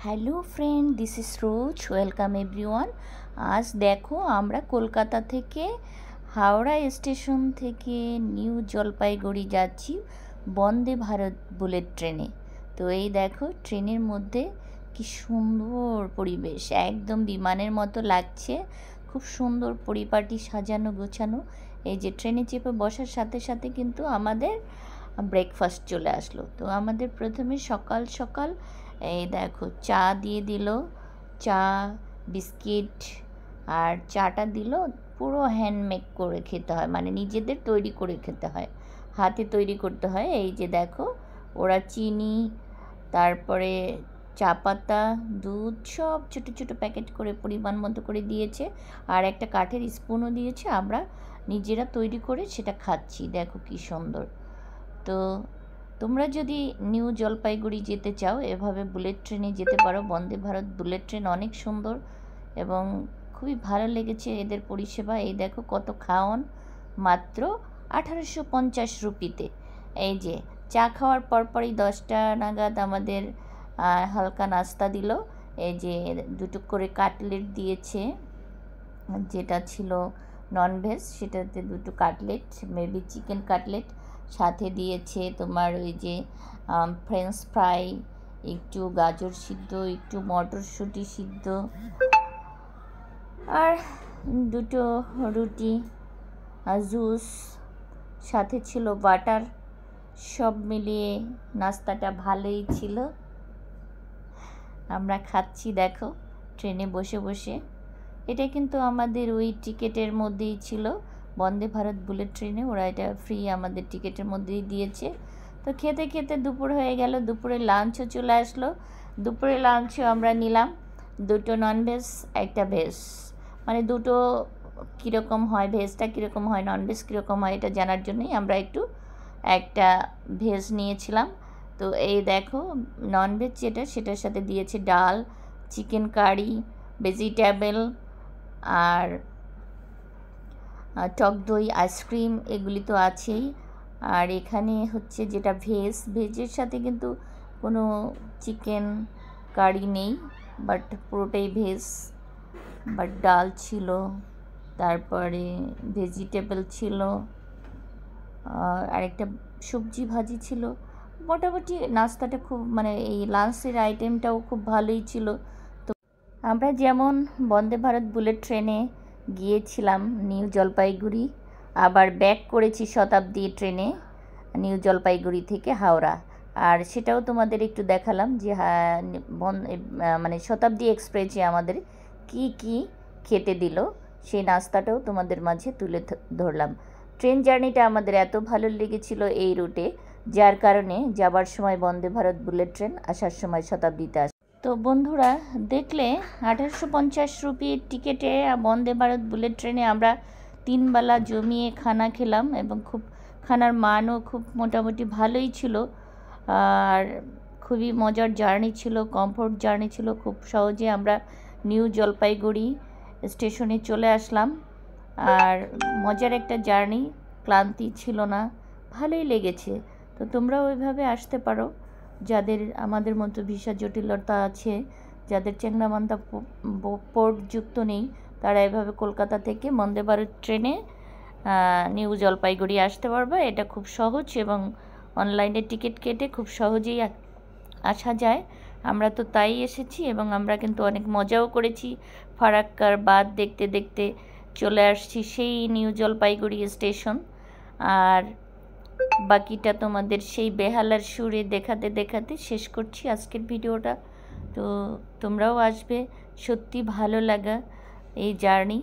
Hello friend, this is rose. Welcome everyone. আজ দেখো আমরা কলকাতা থেকে হাওড়া স্টেশন থেকে নিউ জলপাইগুড়ি যাচ্ছি বন্দে ভারত বুলেট ট্রেনে। তো এই দেখো ট্রেনের মধ্যে কি সুন্দর পরিবেশ, একদম বিমানের মতো লাগছে। খুব সুন্দর পরিপাটি সাজানো গোছানো। এই যে ট্রেনে চেপে বসার সাথে সাথে কিন্তু আমাদের ব্রেকফাস্ট চলে আসলো। তো আমাদের প্রথমে সকাল সকাল এই দেখো চা দিয়ে দিল, চা বিস্কিট, আর চাটা দিল পুরো হ্যান্ডমেড করে খেতে হয়, মানে নিজেদের তৈরি করে খেতে হয়, হাতে তৈরি করতে হয়। এই যে দেখো ওরা চিনি, তারপরে চা পাতা, দুধ সব ছোটো ছোটো প্যাকেট করে পরিমাণ মতো করে দিয়েছে, আর একটা কাঠের স্পুনও দিয়েছে। আমরা নিজেরা তৈরি করে সেটা খাচ্ছি। দেখো কি সুন্দর। তো তোমরা যদি নিউ জলপাইগুড়ি যেতে চাও এভাবে বুলেট ট্রেনে যেতে পারো। বন্দে ভারত বুলেট ট্রেন অনেক সুন্দর এবং খুবই ভালো লেগেছে এদের পরিষেবা। এই দেখো কত খাওয়ান, মাত্র 1850 রুপিতে। এই যে চা খাওয়ার পরপরই 10টা নাগাদ আমাদের হালকা নাস্তা দিল। এই যে দুটো করে কাটলেট দিয়েছে, যেটা ছিল ননভেজ সেটাতে দুটো কাটলেট, মেবি চিকেন কাটলেট। সাথে দিয়েছে তোমার ওই যে ফ্রেঞ্চ ফ্রাই, একটু গাজর সিদ্ধ, একটু মটরশুঁটি সিদ্ধ, আর দুটো রুটি, জুস, সাথে ছিল বাটার। সব মিলিয়ে নাস্তাটা ভালোই ছিল। আমরা খাচ্ছি দেখো ট্রেনে বসে বসে। এটা কিন্তু আমাদের ওই টিকিটের মধ্যেই ছিল, বন্দে ভারত বুলেট ট্রেনে ওরা এটা ফ্রি আমাদের টিকিটের মধ্যেই দিয়েছে। তো খেতে খেতে দুপুর হয়ে গেল, দুপুরে লাঞ্চও চলে আসলো। দুপুরে লাঞ্চও আমরা নিলাম দুটো ননভেজ একটা ভেজ, মানে দুটো কীরকম হয়, ভেজটা কীরকম হয় ননভেজ কীরকম হয় এটা জানার জন্যই আমরা একটু একটা ভেজ নিয়েছিলাম। তো এই দেখো ননভেজ যেটা সেটার সাথে দিয়েছে ডাল, চিকেন কারি, ভেজিটেবল, আর টক দই, আইসক্রিম, এগুলি তো আছেই। আর এখানে হচ্ছে যেটা ভেজের সাথে কিন্তু কোনো চিকেন কারি নেই, বাট পুরোটাই ভেজ। বাট ডাল ছিল, তারপরে ভেজিটেবল ছিল, আর একটা সবজি ভাজি ছিল। মোটামুটি নাস্তাটা খুব, মানে এই লাঞ্চের আইটেমটাও খুব ভালোই ছিল। তো আমরা যেমন বন্দে ভারত বুলেট ট্রেনে গিয়েছিলাম নিউ জলপাইগুড়ি, আবার ব্যাক করেছি শতাব্দী ট্রেনে নিউ জলপাইগুড়ি থেকে হাওড়া, আর সেটাও তোমাদের একটু দেখালাম যে মানে শতাব্দী এক্সপ্রেসে আমাদের কি কি খেতে দিল, সেই নাস্তাটাও তোমাদের মাঝে তুলে ধরলাম। ট্রেন জার্নিটা আমাদের এত ভালো লেগেছিল এই রুটে, যার কারণে যাবার সময় বন্দে ভারত বুলেট ট্রেন, আসার সময় শতাব্দীতে আসে। তো বন্ধুরা দেখলে 1850 রুপির টিকিটে বন্দে ভারত বুলেট ট্রেনে আমরা 3 বেলা জমিয়ে খানা খেলাম, এবং খুব খানার মানও খুব মোটামুটি ভালোই ছিল, আর খুবই মজার জার্নি ছিল, কমফোর্ট জার্নি ছিল। খুব সহজে আমরা নিউ জলপাইগুড়ি স্টেশনে চলে আসলাম, আর মজার একটা জার্নি, ক্লান্তি ছিল না, ভালোই লেগেছে। তো তোমরাও ওইভাবে আসতে পারো, যাদের আমাদের মতো ভিসা জটিলতা আছে, যাদের চেংনামান্তা পোর্ট যুক্ত নেই, তারা এভাবে কলকাতা থেকে বন্দে ভারত ট্রেনে নিউ জলপাইগুড়ি আসতে পারবে। এটা খুব সহজ এবং অনলাইনে টিকিট কেটে খুব সহজেই আসা যায়। আমরা তো তাই এসেছি, এবং আমরা কিন্তু অনেক মজাও করেছি। ফারাক্কার বাঁধ দেখতে দেখতে চলে আসছি সেই নিউ জলপাইগুড়ি স্টেশন, আর বাকিটা তোমাদের সেই বেহালার সুরে দেখাতে দেখাতে শেষ করছি আজকের ভিডিওটা। তো তোমরাও আসবে, সত্যি ভালো লাগা এই জার্নি।